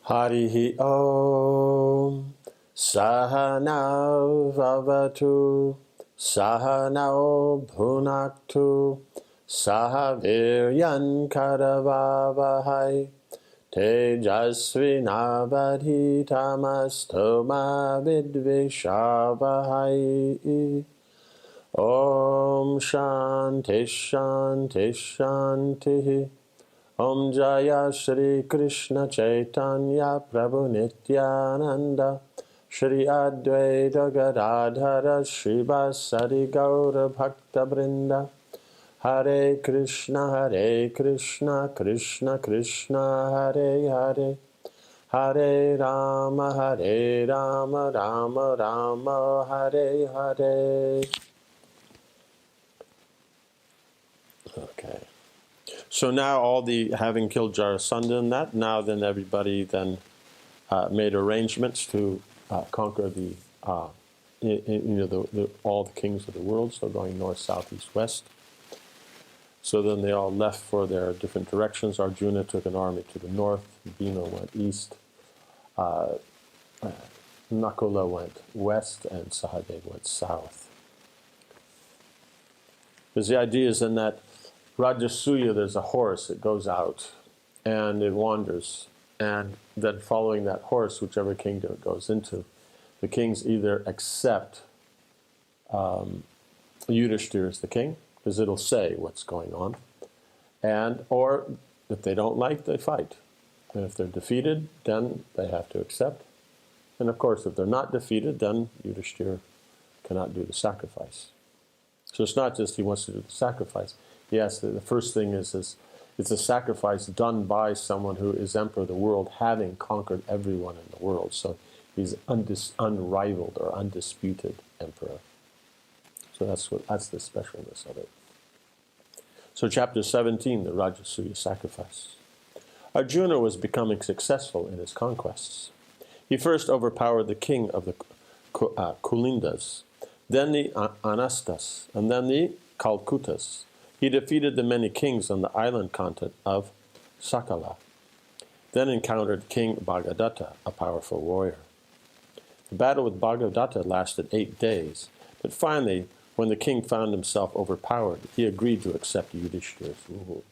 Harihi Om Sahana Vavatu Sahana Bhunaktu Sahaviryan Karavavahai Tejasvinavadhitamastu ma vidvishavahai. Om Shanti Shanti Shanti. Om Jaya Shri Krishna Chaitanya Prabhu Nityananda Shri Advaita Gadadhara Shri Vasari Gaura Bhakta Brinda. Hare Krishna Krishna Krishna Hare Hare Hare Rama Rama Rama Hare Hare. Okay. So now having killed Jarasandha and that, now then everybody then made arrangements to conquer all the kings of the world, so going north, south, east, west. So then they all left for their different directions. Arjuna took an army to the north, Bhima went east, Nakula went west, and Sahadeva went south. Because the idea is in that Rajasuya, there's a horse that goes out and it wanders, and then following that horse, whichever kingdom it goes into, the kings either accept Yudhishthira as the king, because it'll say what's going on, or if they don't like, they fight. And if they're defeated, then they have to accept. And of course, if they're not defeated, then Yudhishthira cannot do the sacrifice. So it's not just he wants to do the sacrifice. Yes, the first thing is it's a sacrifice done by someone who is emperor of the world, having conquered everyone in the world. So he's unrivaled or undisputed emperor. So that's the specialness of it. So chapter 17, the Rajasuya sacrifice. Arjuna was becoming successful in his conquests. He first overpowered the king of the Kulindas, then the Anastas, and then the Kalkutas. He defeated the many kings on the island continent of Sakala, then encountered King Bhagadatta, a powerful warrior. The battle with Bhagadatta lasted 8 days, but finally, when the king found himself overpowered, he agreed to accept Yudhishthira's rule.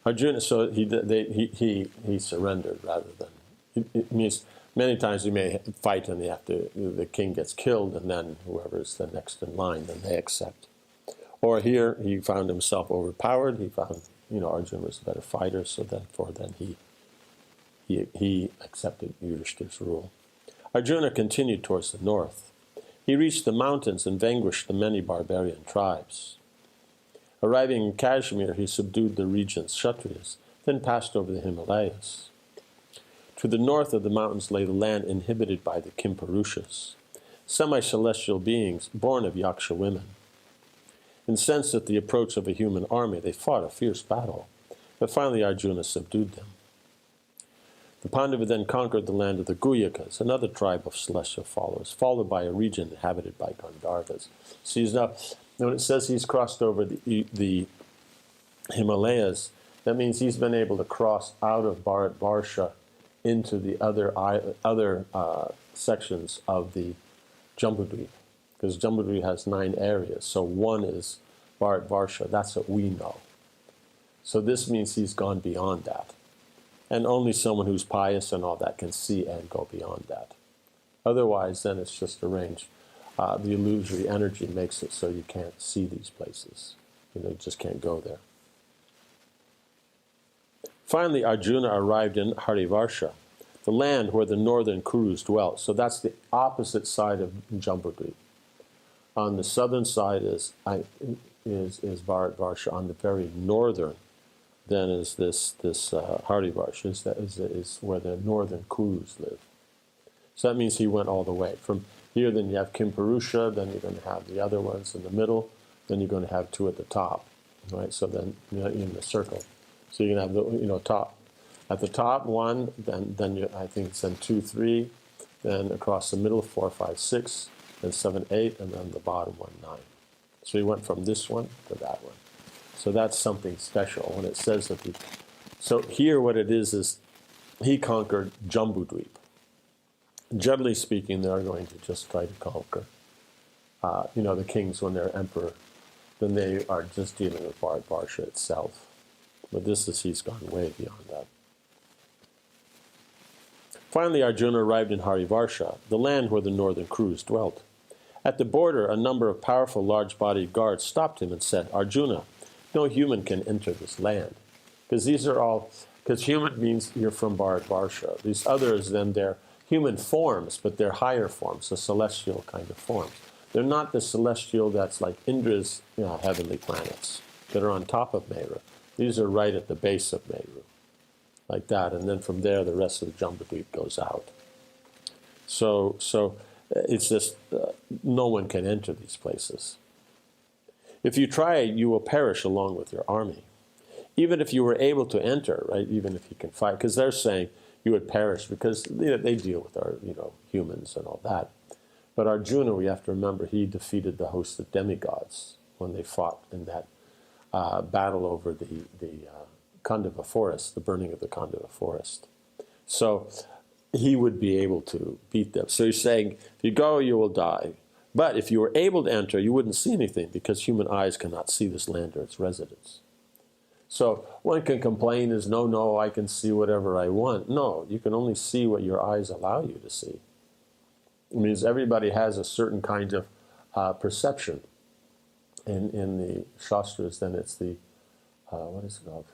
Arjuna, so he surrendered rather than. It means many times you may fight and the king gets killed, and then whoever's the next in line, then they accept. Or here he found himself overpowered. He found Arjuna was a better fighter, so then he accepted Yudhishthira's rule. Arjuna continued towards the north. He reached the mountains and vanquished the many barbarian tribes. Arriving in Kashmir, he subdued the region's Kshatriyas, then passed over the Himalayas. To the north of the mountains lay the land inhabited by the Kimpurushas, semi-celestial beings born of Yaksha women. Incensed at the approach of a human army, they fought a fierce battle, but finally Arjuna subdued them. The Pandava then conquered the land of the Guyakas, another tribe of celestial followers, followed by a region inhabited by Gandharvas. So he's now, when it says he's crossed over the Himalayas, that means he's been able to cross out of Bharatvarsha into the other sections of the Jambudvip, because Jambudvip has 9 areas. So one is Bharatvarsha. That's what we know. So this means he's gone beyond that. And only someone who's pious and all that can see and go beyond that. Otherwise, then it's just arranged. The illusory energy makes it so you can't see these places. You just can't go there. Finally, Arjuna arrived in Harivarsha, the land where the northern Kurus dwelt. So that's the opposite side of Jambudvip. On the southern side is Bharatvarsha. On the very northern, then is this Harivarsha, is where the northern Kurus live. So that means he went all the way. From here, then you have Kimpurusha, then you're going to have the other ones in the middle, then you're going to have 2 at the top, right? So then you're in the circle. So you're going to have the top. At the top, 1, then I think it's then 2, 3, then across the middle 4, 5, 6, then 7, 8, and then the bottom 1, 9. So he went from this one to that one. So that's something special when it says that So here what it is he conquered Jambudweep. Generally speaking, they are going to just try to conquer, the kings when they're emperor. Then they are just dealing with Bharatvarsha itself. But he's gone way beyond that. Finally, Arjuna arrived in Harivarsha, the land where the northern Kurus dwelt. At the border, a number of powerful, large-bodied guards stopped him and said, Arjuna, no human can enter this land. Because human means you're from Bharatvarsha. These others, then, they're human forms, but they're higher forms, the celestial kind of forms. They're not the celestial that's like Indra's heavenly planets that are on top of Meru. These are right at the base of Meru, like that. And then from there, the rest of the Jambudweep goes out. So it's just no one can enter these places. If you try, you will perish along with your army. Even if you were able to enter, right? Even if you can fight, because they're saying you would perish because they deal with our humans and all that. But Arjuna, we have to remember, he defeated the host of demigods when they fought in that battle over the Khandava forest, the burning of the Khandava forest. So he would be able to beat them. So he's saying, if you go, you will die. But if you were able to enter, you wouldn't see anything because human eyes cannot see this land or its residents. So one can complain is, no, I can see whatever I want. No, you can only see what your eyes allow you to see. It means everybody has a certain kind of perception. In the Shastras, then it's the, what is it called?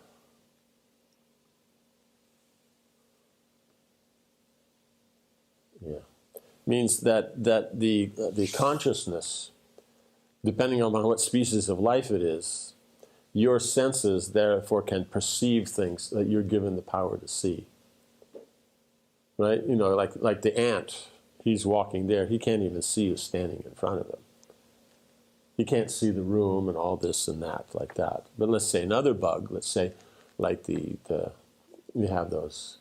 Yeah. Means that the consciousness, depending on what species of life it is, your senses therefore can perceive things that you're given the power to see. Right? Like the ant. He's walking there. He can't even see who's standing in front of him. He can't see the room and all this and that, like that. But let's say another bug, let's say like you have those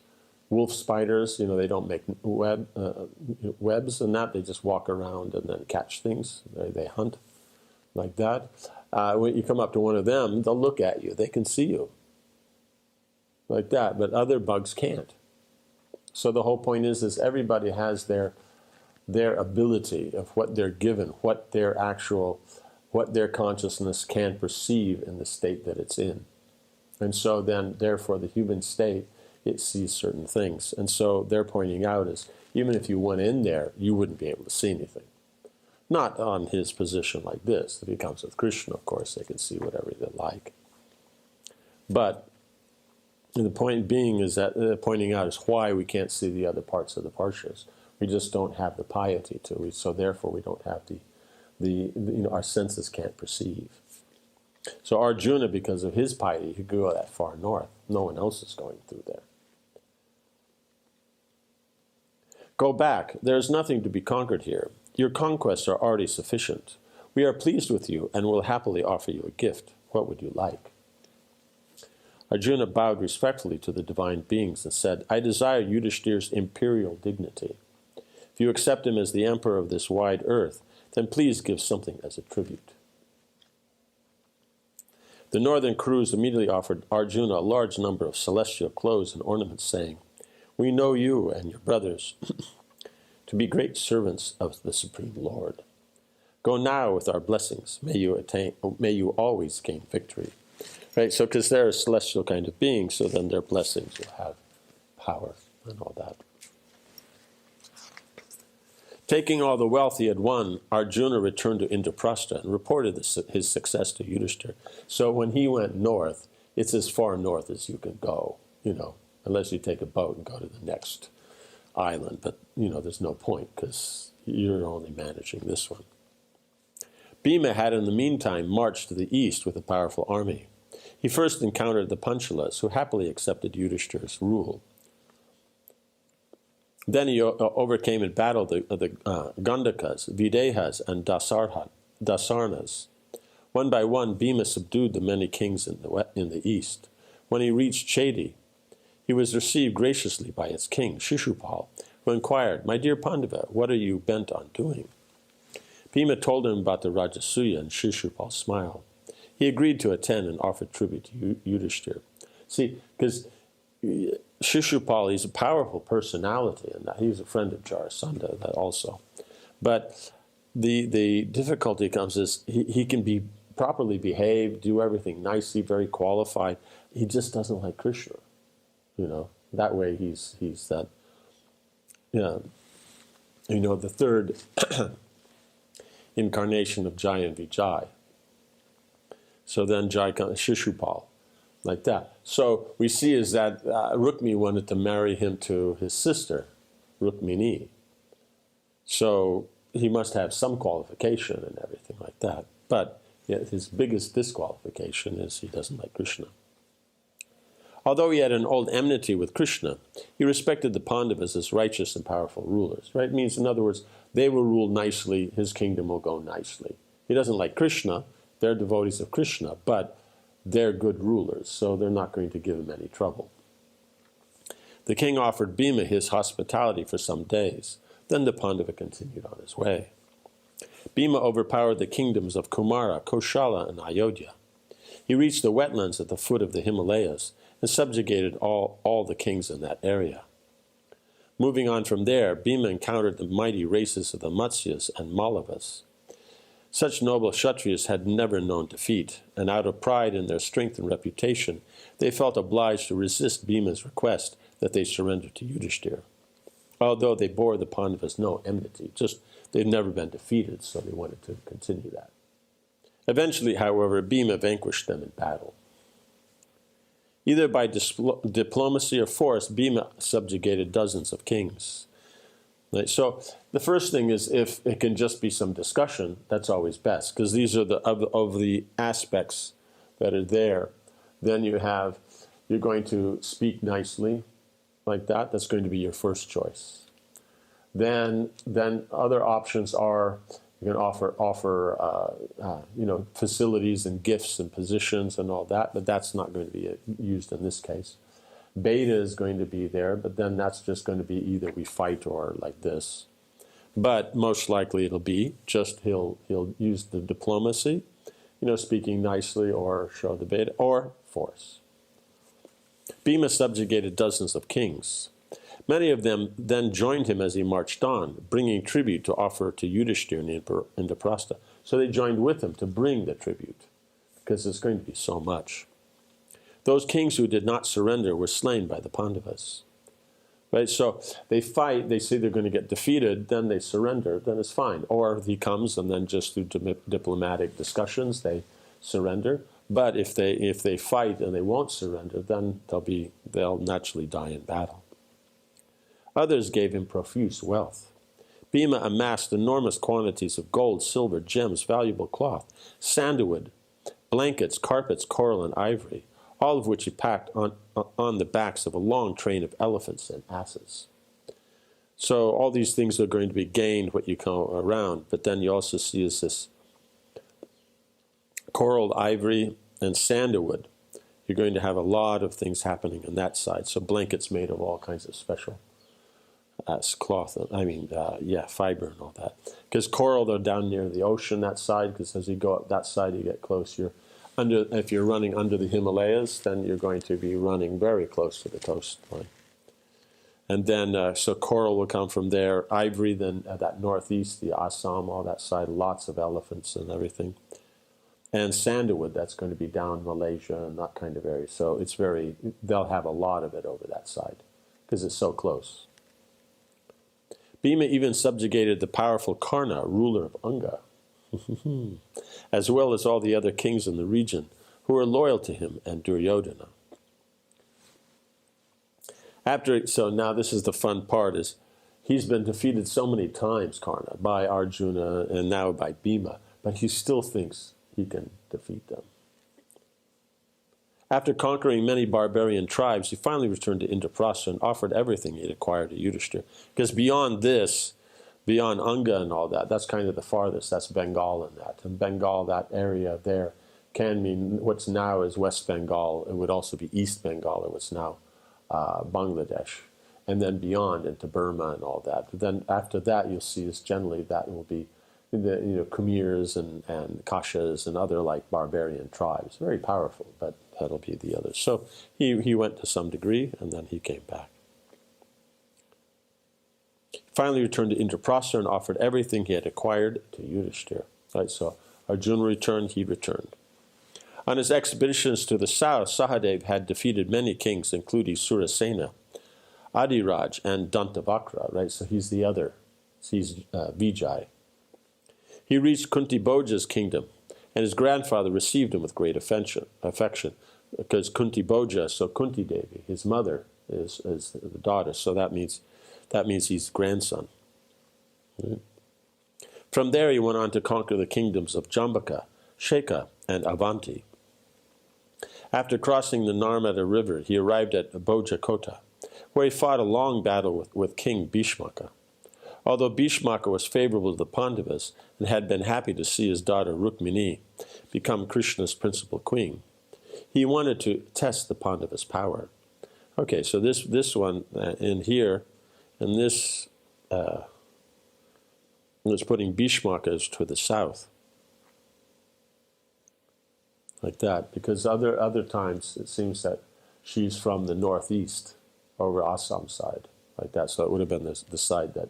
wolf spiders, they don't make webs and that. They just walk around and then catch things. They hunt like that. When you come up to one of them, they'll look at you. They can see you like that. But other bugs can't. So the whole point is everybody has their ability of what they're given, what their consciousness can perceive in the state that it's in. And so then, therefore, the human state, it sees certain things. And so they're pointing out is, even if you went in there, you wouldn't be able to see anything. Not on his position like this. If he comes with Krishna, of course, they can see whatever they like. But the point being is that, pointing out is why we can't see the other parts of the parshas. We just don't have the piety to. So therefore, we don't have our senses can't perceive. So Arjuna, because of his piety, he could go that far north. No one else is going through there. Go back. There is nothing to be conquered here. Your conquests are already sufficient. We are pleased with you and will happily offer you a gift. What would you like? Arjuna bowed respectfully to the divine beings and said, I desire Yudhishthir's imperial dignity. If you accept him as the emperor of this wide earth, then please give something as a tribute. The northern Kurus immediately offered Arjuna a large number of celestial clothes and ornaments, saying, We know you and your brothers to be great servants of the Supreme Lord. Go now with our blessings. May you always gain victory. Right? So, because they're a celestial kind of being, so then their blessings will have power and all that. Taking all the wealth he had won, Arjuna returned to Indraprastha and reported his success to Yudhishthira. So when he went north, it's as far north as you can go, unless you take a boat and go to the next island. But, there's no point because you're only managing this one. Bhima had in the meantime marched to the east with a powerful army. He first encountered the Panchalas, who happily accepted Yudhishthira's rule. Then he overcame in battle the Gandakas, Videhas, and Dasarnas. One by one, Bhima subdued the many kings in the east. When he reached Chedi, he was received graciously by its king, Shishupal, who inquired, My dear Pandava, what are you bent on doing? Bhima told him about the Rajasuya, and Shishupal smiled. He agreed to attend and offered tribute to Yudhishthira. See, because Shishupal, he's a powerful personality, and he's a friend of Jarasandha, that also. But the difficulty comes is he can be properly behaved, do everything nicely, very qualified. He just doesn't like Krishna, That way he's that, the third incarnation of Jai and Vijay. So then Jai comes, Shishupal, like that. So we see is that Rukmi wanted to marry him to his sister, Rukmini. So he must have some qualification and everything like that. But his biggest disqualification is he doesn't like Krishna. Although he had an old enmity with Krishna, he respected the Pandavas as righteous and powerful rulers. Right? It means, in other words, they will rule nicely, his kingdom will go nicely. He doesn't like Krishna, they're devotees of Krishna, but they're good rulers, so they're not going to give him any trouble. The king offered Bhima his hospitality for some days. Then the Pandava continued on his way. Bhima overpowered the kingdoms of Kumara, Koshala, and Ayodhya. He reached the wetlands at the foot of the Himalayas and subjugated all the kings in that area. Moving on from there, Bhima encountered the mighty races of the Matsyas and Mallavas. Such noble Kshatriyas had never known defeat, and out of pride in their strength and reputation, they felt obliged to resist Bhima's request that they surrender to Yudhishthira. Although they bore the Pandavas no enmity, just they'd never been defeated, so they wanted to continue that. Eventually, however, Bhima vanquished them in battle. Either by diplomacy or force, Bhima subjugated dozens of kings. Right? So the first thing is, if it can just be some discussion, that's always best, because these are of the aspects that are there. Then you're going to speak nicely, like that. That's going to be your first choice. Then other options are, you can offer facilities and gifts and positions and all that, but that's not going to be used in this case. Beta is going to be there, but then that's just going to be either we fight or like this. But most likely it'll be just he'll use the diplomacy, speaking nicely, or show the beta, or force. Bhima subjugated dozens of kings. Many of them then joined him as he marched on, bringing tribute to offer to Yudhishthira and Indraprastha. So they joined with him to bring the tribute, because it's going to be so much. Those kings who did not surrender were slain by the Pandavas. Right? So they fight, they say they're going to get defeated, then they surrender, then it's fine. Or he comes and then just through diplomatic discussions they surrender. But if they fight and they won't surrender, then they'll naturally die in battle. Others gave him profuse wealth. Bhima amassed enormous quantities of gold, silver, gems, valuable cloth, sandalwood, blankets, carpets, coral, and ivory, all of which he packed on the backs of a long train of elephants and asses. So all these things are going to be gained what you go around, but then you also see is this coral, ivory, and sandalwood. You're going to have a lot of things happening on that side. So blankets made of all kinds of special cloth, fiber and all that. Because coral, they're down near the ocean, that side, because as you go up that side, you get close. If you're running under the Himalayas, then you're going to be running very close to the coastline. And then, so coral will come from there. Ivory, then that northeast, the Assam, all that side, lots of elephants and everything. And sandalwood, that's going to be down Malaysia and that kind of area. So they'll have a lot of it over that side, because it's so close. Bhima even subjugated the powerful Karna, ruler of Anga, as well as all the other kings in the region who were loyal to him and Duryodhana. So now this is the fun part, is he's been defeated so many times, Karna, by Arjuna and now by Bhima, but he still thinks he can defeat them. After conquering many barbarian tribes, he finally returned to Indraprastha and offered everything he had acquired to Yudhishthira. Because beyond this, beyond Anga and all that, that's kind of the farthest. That's Bengal and that. And Bengal, that area there, can mean what's now is West Bengal. It would also be East Bengal, or what's now Bangladesh. And then beyond into Burma and all that. But then after that, you'll see is generally that will be, Kumirs and Kashas and other like barbarian tribes. Very powerful, but that'll be the others. So he went to some degree, and then he came back. Finally returned to Indraprastha and offered everything he had acquired to Yudhishthira. Right, so Arjuna returned, he returned. On his expeditions to the south, Sahadev had defeated many kings, including Surasena, Adiraj, and Dantavakra. Right, so he's the other. He's Vijay. He reached Kunti Bhoja's kingdom, and his grandfather received him with great affection, because Kunti Bhoja, so Kunti Devi, his mother, is the daughter, so that means he's grandson. Right? From there he went on to conquer the kingdoms of Jambaka, Sheka, and Avanti. After crossing the Narmada River, he arrived at Bhojakota, where he fought a long battle with King Bhishmaka. Although Bhishmaka was favorable to the Pandavas and had been happy to see his daughter Rukmini become Krishna's principal queen, he wanted to test the Pandavas' power. Okay, so this one in here, and this is putting Bhishmaka to the south, like that, because other times it seems that she's from the northeast, over Assam side, like that. So it would have been the side that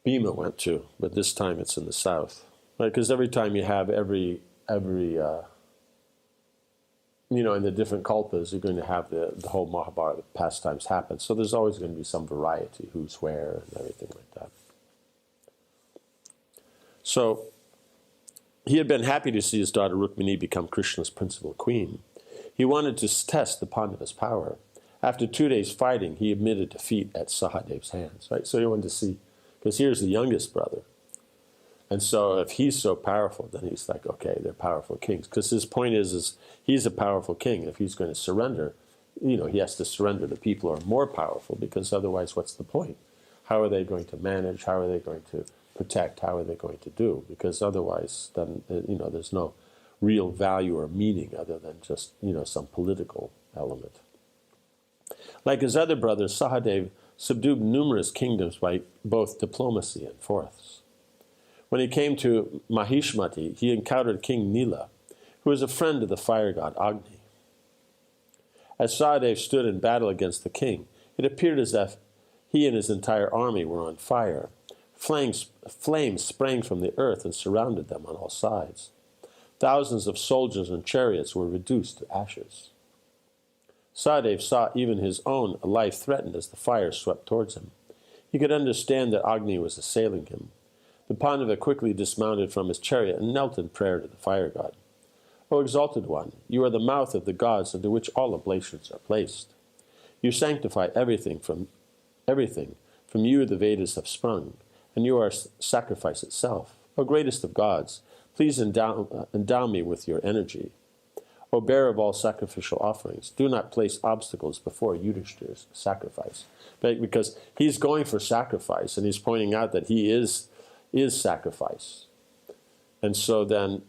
Bhima went to, but this time it's in the south, right? Because every time you have every in the different kalpas, you're going to have the whole Mahabharata pastimes happen. So there's always going to be some variety, who's where, and everything like that. So he had been happy to see his daughter Rukmini become Krishna's principal queen. He wanted to test the Pandavas' power. After 2 days fighting, he admitted defeat at Sahadev's hands. Right? So he wanted to see, because here's the youngest brother. And so if he's so powerful, then he's like, okay, they're powerful kings. Because his point is he's a powerful king. If he's going to surrender, he has to surrender the people who are more powerful, because otherwise what's the point? How are they going to manage? How are they going to protect? How are they going to do? Because otherwise, then, there's no real value or meaning other than just, some political element. Like his other brothers, Sahadev subdued numerous kingdoms by both diplomacy and force. When he came to Mahishmati, he encountered King Nila, who was a friend of the fire god Agni. As Sahadev stood in battle against the king, it appeared as if he and his entire army were on fire. Flames sprang from the earth and surrounded them on all sides. Thousands of soldiers and chariots were reduced to ashes. Sahadev saw even his own life threatened as the fire swept towards him. He could understand that Agni was assailing him. The Pandava quickly dismounted from his chariot and knelt in prayer to the fire god. O exalted one, you are the mouth of the gods into which all oblations are placed. You sanctify everything. From you the Vedas have sprung, and you are sacrifice itself. O greatest of gods, please endow me with your energy. O bearer of all sacrificial offerings, do not place obstacles before Yudhishthira's sacrifice. Because he's going for sacrifice, and he's pointing out that he is sacrifice. And so then,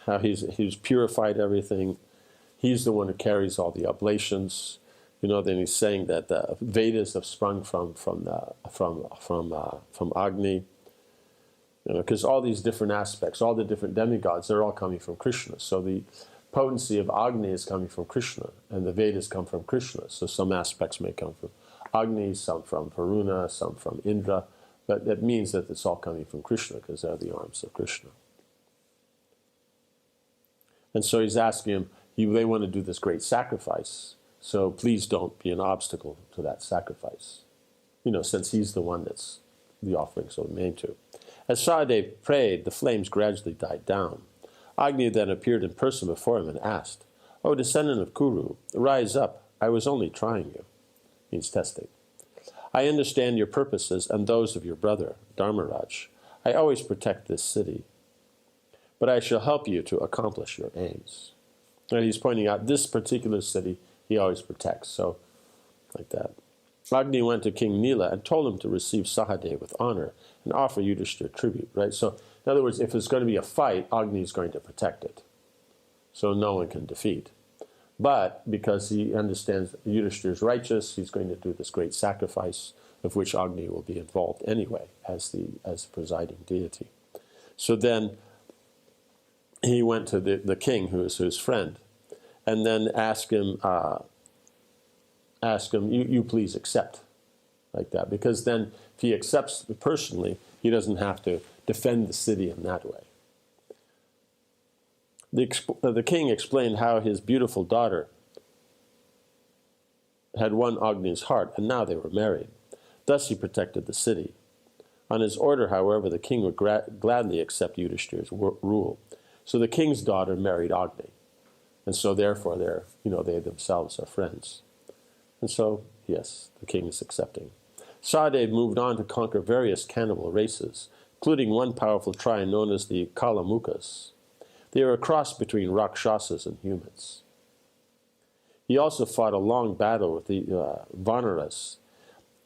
how he's purified everything. He's the one who carries all the oblations. Then he's saying that the Vedas have sprung from Agni. Because all these different aspects, all the different demigods, they're all coming from Krishna. So the potency of Agni is coming from Krishna, and the Vedas come from Krishna. So some aspects may come from Agni, some from Pūrṇa, some from Indra, but that means that it's all coming from Krishna, because they're the arms of Krishna. And so he's asking him, they want to do this great sacrifice, so please don't be an obstacle to that sacrifice, since he's the one that's the offering so made to. As Sahadev prayed, the flames gradually died down. Agni then appeared in person before him and asked, O descendant of Kuru, rise up, I was only trying you. Means testing. I understand your purposes and those of your brother, Dharmaraj. I always protect this city, but I shall help you to accomplish your aims. And he's pointing out this particular city he always protects, so like that. Agni went to King Nila and told him to receive Sahadev with honor and offer Yudhishthira tribute, right? So, in other words, if it's going to be a fight, Agni is going to protect it, so no one can defeat. But because he understands Yudhishthira is righteous, he's going to do this great sacrifice, of which Agni will be involved anyway as the presiding deity. So then he went to the king, who is his friend, and then asked him, you please accept, like that. Because then if he accepts personally, he doesn't have to defend the city in that way. The king explained how his beautiful daughter had won Agni's heart, and now they were married. Thus he protected the city. On his order, however, the king would gladly accept Yudhishthira's rule. So the king's daughter married Agni, and so therefore they themselves are friends. And so, yes, the king is accepting. Sahadev moved on to conquer various cannibal races, including one powerful tribe known as the Kalamukas. They are a cross between Rakshasas and humans. He also fought a long battle with the Vanaras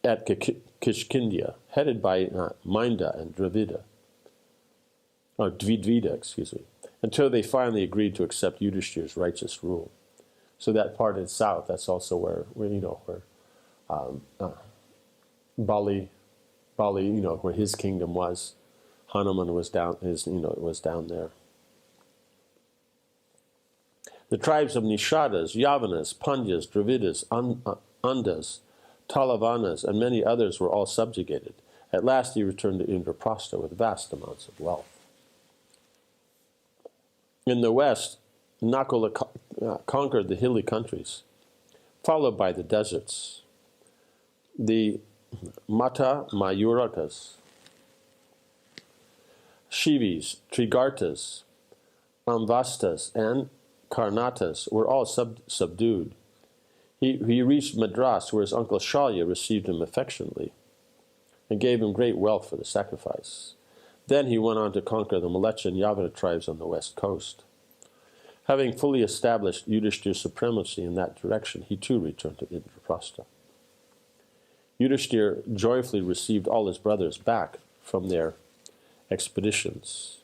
at Kishkindia, headed by Minda and Dvidvida, until they finally agreed to accept Yudhishthira's righteous rule. So that part in south, that's also where Bali, where his kingdom was. Hanuman was down, was down there. The tribes of Nishadas, Yavanas, Pandyas, Dravidas, Andas, Talavanas, and many others were all subjugated. At last he returned to Indraprastha with vast amounts of wealth. In the west, Nakula conquered the hilly countries, followed by the deserts. The Mata Mayurakas, Shivis, Trigartas, Amvastas, and Karnatas were all subdued. He reached Madras, where his uncle Shalya received him affectionately and gave him great wealth for the sacrifice. Then he went on to conquer the Malecha and Yavana tribes on the west coast. Having fully established Yudhishthira's supremacy in that direction, he too returned to Indraprastha. Yudhishthira joyfully received all his brothers back from their expeditions.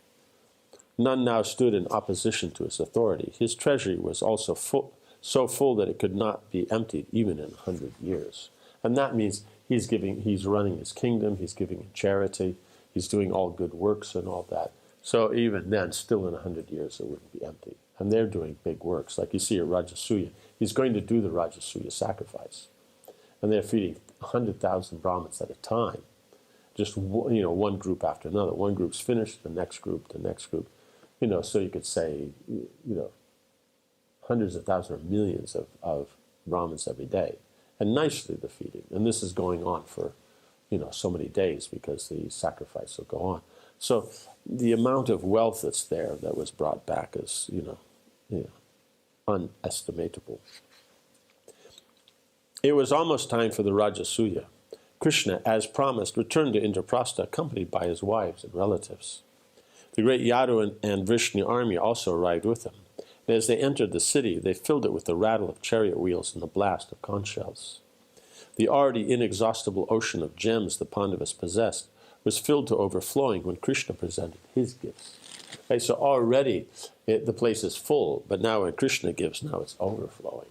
None now stood in opposition to his authority. His treasury was also so full that it could not be emptied even in 100 years. And that means he's running his kingdom, he's giving in charity, he's doing all good works and all that. So even then, still in 100 years, it wouldn't be empty. And they're doing big works. Like you see at Rajasuya, he's going to do the Rajasuya sacrifice. And they're feeding 100,000 Brahmins at a time. Just one group after another. One group's finished, the next group. So you could say, hundreds of thousands or millions of Brahmins every day. And nicely they're feeding. And this is going on for, so many days because the sacrifice will go on. So the amount of wealth that's there that was brought back is, unestimable. It was almost time for the Rajasuya. Krishna, as promised, returned to Indraprastha accompanied by his wives and relatives. The great Yadu and Vrishni army also arrived with him. And as they entered the city, they filled it with the rattle of chariot wheels and the blast of conch shells. The already inexhaustible ocean of gems the Pandavas possessed was filled to overflowing when Krishna presented his gifts. Okay, so already the place is full, but now when Krishna gives, now it's overflowing.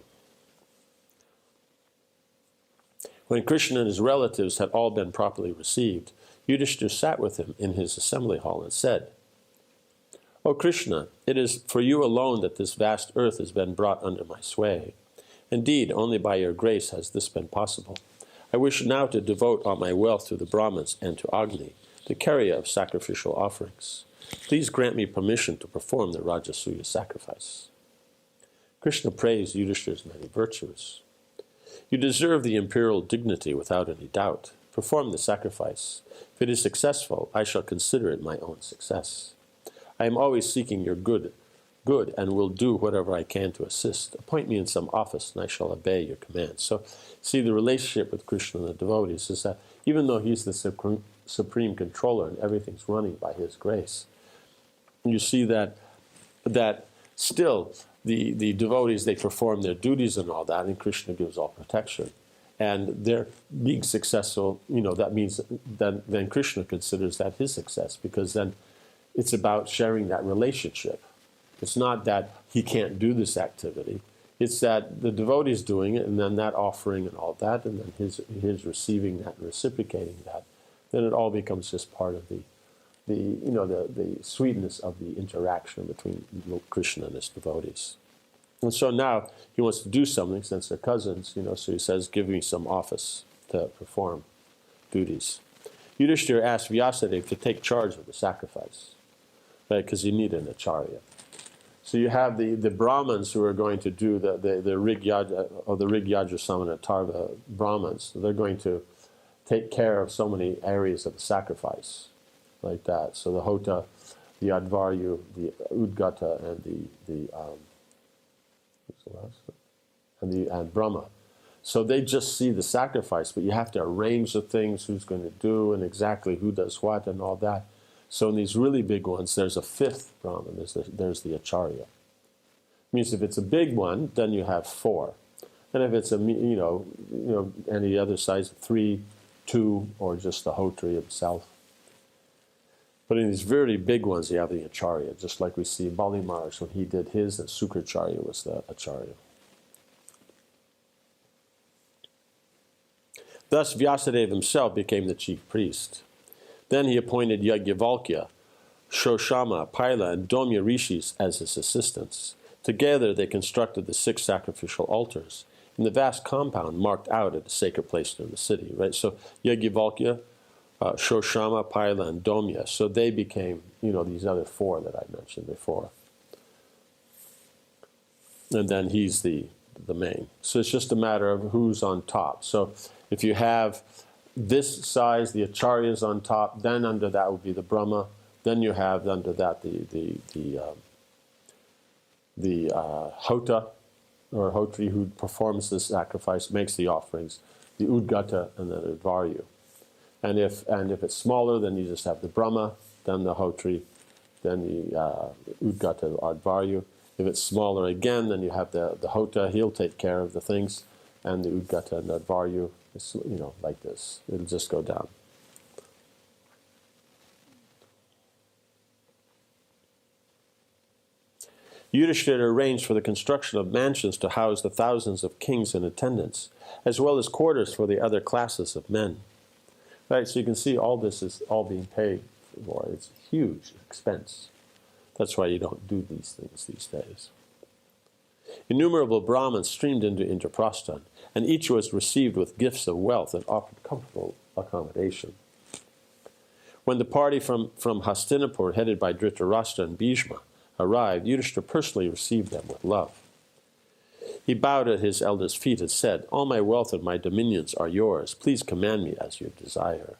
When Krishna and his relatives had all been properly received, Yudhishthira sat with him in his assembly hall and said, "O Krishna, it is for you alone that this vast earth has been brought under my sway. Indeed, only by your grace has this been possible. I wish now to devote all my wealth to the Brahmins and to Agni, the carrier of sacrificial offerings. Please grant me permission to perform the Rajasuya sacrifice." Krishna praised Yudhishthira's many virtues. "You deserve the imperial dignity without any doubt. Perform the sacrifice. If it is successful, I shall consider it my own success. I am always seeking your good, and will do whatever I can to assist. Appoint me in some office, and I shall obey your commands." So, see, the relationship with Krishna and the devotees is that even though he's the supreme controller and everything's running by his grace, you see that still the devotees, they perform their duties and all that, and Krishna gives all protection. And they're being successful, that means then Krishna considers that his success, because then it's about sharing that relationship. It's not that he can't do this activity. It's that the devotee is doing it, and then that offering and all that, and then his receiving that and reciprocating that. Then it all becomes just part of the sweetness of the interaction between Krishna and his devotees. And so now he wants to do something, since they're cousins, so he says, give me some office to perform duties. Yudhishthira asked Vyasadeva to take charge of the sacrifice, right? Because you need an acharya. So you have the Brahmins who are going to do the Rigyaja, or the Rigyaja Samana Tarva Brahmins. They're going to take care of so many areas of the sacrifice, like that. So the Hota, the Advaryu, the Udgata, and Brahma. So they just see the sacrifice, but you have to arrange the things, who's going to do, and exactly who does what, and all that. So in these really big ones, there's a fifth Brahman. There's the Acharya. It means if it's a big one, then you have 4. And if it's any other size, 3, 2, or just the Hotri himself. But in these very big ones, you have the Acharya, just like we see Bali Maharaj when he did his, and Sukracharya was the Acharya. Thus, Vyasadeva himself became the chief priest. Then he appointed Yajnavalkya, Shoshama, Paila, and Domya rishis as his assistants. Together they constructed the 6 sacrificial altars in the vast compound marked out at a sacred place in the city. Right. So Yajnavalkya, Shoshama, Paila, and Domya. So they became, these other 4 that I mentioned before. And then he's the main. So it's just a matter of who's on top. So if you have this size, the Acharyas on top, then under that would be the Brahma. Then you have under that the Hota, or Hotri, who performs the sacrifice, makes the offerings, the Udgata, and then the Advaryu. And if it's smaller, then you just have the Brahma, then the Hotri, then the Udgata, Advaryu. If it's smaller again, then you have the Hota, he'll take care of the things, and the Udgata and the Advaryu. It's, like this. It'll just go down. Yudhishthira arranged for the construction of mansions to house the thousands of kings in attendance, as well as quarters for the other classes of men. Right, so you can see all this is all being paid for. It's a huge expense. That's why you don't do these things these days. Innumerable Brahmins streamed into Indraprastha, and each was received with gifts of wealth and offered comfortable accommodation. When the party from Hastinapur, headed by Dhritarashtra and Bhishma, arrived, Yudhishthira personally received them with love. He bowed at his elder's feet and said, "All my wealth and my dominions are yours. Please command me as you desire."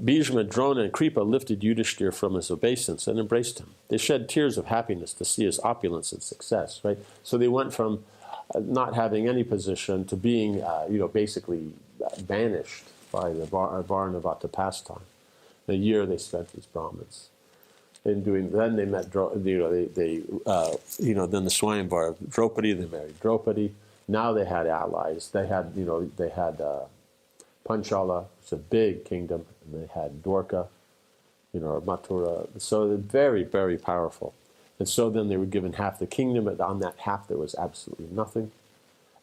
Bhishma, Drona, and Kripa lifted Yudhishthira from his obeisance and embraced him. They shed tears of happiness to see his opulence and success, right? So they went from not having any position to being, basically banished by the Varnavata pastime. The year they spent as Brahmins. Then they met, then the Swāmī of Draupadi, they married Draupadi. Now they had allies. They had Panchala, it's a big kingdom, and they had Dwarka, Mathura. So they're very, very powerful. And so then they were given half the kingdom, and on that half there was absolutely nothing.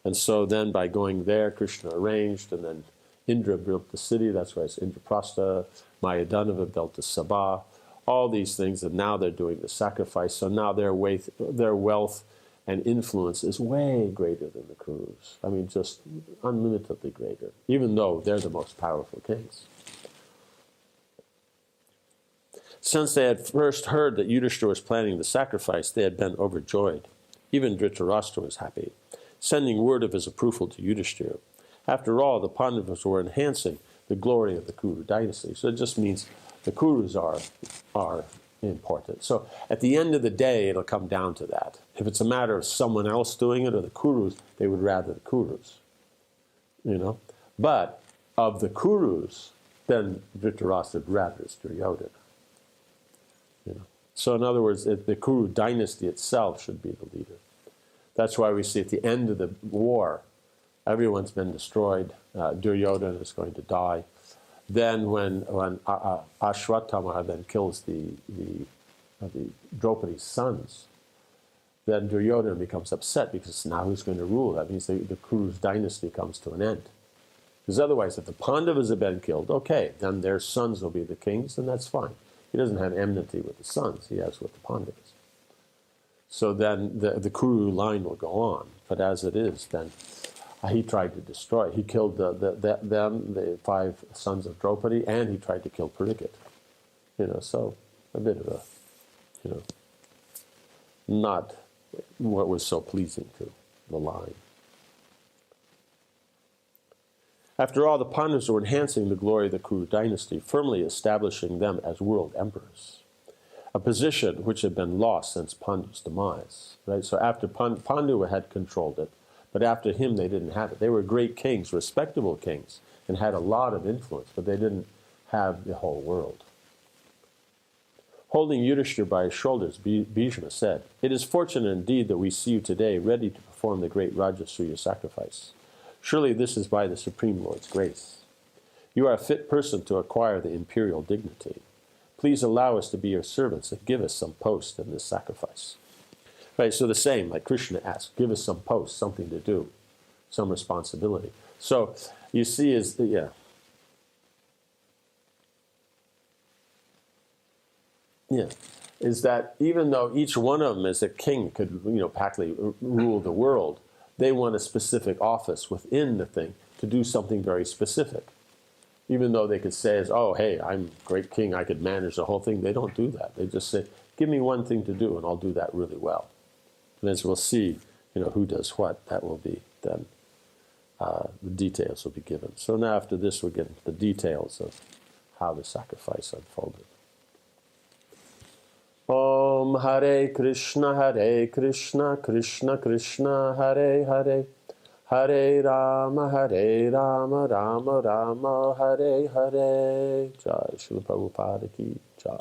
And so then by going there, Krishna arranged, and then Indra built the city, that's why it's Indraprastha, Mayadanava built the Sabha, all these things, and now they're doing the sacrifice. So now their wealth and influence is way greater than the Kurus. I mean, just unlimitedly greater, even though they're the most powerful kings. Since they had first heard that Yudhishthira was planning the sacrifice, they had been overjoyed. Even Dhritarashtra was happy, sending word of his approval to Yudhishthira. After all, the Pandavas were enhancing the glory of the Kuru dynasty. So it just means the Kurus are important. So at the end of the day, it'll come down to that. If it's a matter of someone else doing it or the Kurus, they would rather the Kurus. But of the Kurus, then Dhritarashtra would rather is Duryodhana. So in other words, the Kuru dynasty itself should be the leader. That's why we see at the end of the war, everyone's been destroyed. Duryodhana is going to die. Then when Ashwatthama then kills the Draupadi's sons, then Duryodhana becomes upset because now who's going to rule? That means the Kuru's dynasty comes to an end. Because otherwise, if the Pandavas have been killed, okay, then their sons will be the kings, and that's fine. He doesn't have enmity with the sons, he has with the Pandavas. So then the Kuru line will go on. But as it is, then he tried to destroy. He killed the 5 sons of Draupadi, and he tried to kill Pūrṇa. So a bit of a, not what was so pleasing to the line. After all, the Pandavas were enhancing the glory of the Kuru dynasty, firmly establishing them as world emperors, a position which had been lost since Pandu's demise. Right? So after Pandu had controlled it, but after him they didn't have it. They were great kings, respectable kings, and had a lot of influence, but they didn't have the whole world. Holding Yudhishthira by his shoulders, Bhishma said, "It is fortunate indeed that we see you today ready to perform the great Rajasuya sacrifice. Surely this is by the Supreme Lord's grace. You are a fit person to acquire the imperial dignity. Please allow us to be your servants and give us some post in this sacrifice." Right, so the same, like Krishna asked, give us some post, something to do, some responsibility. So you see is, is that even though each one of them as a king could, practically rule the world, they want a specific office within the thing to do something very specific. Even though they could say, oh, hey, I'm great king, I could manage the whole thing. They don't do that. They just say, give me one thing to do, and I'll do that really well. And as we'll see, who does what, that will be then, the details will be given. So now after this, we'll get into the details of how the sacrifice unfolded. Om Hare Krishna, Krishna Krishna, Hare Hare, Hare Rama, Rama Rama, Hare Hare. Jai Srila Prabhupada Ki Jai.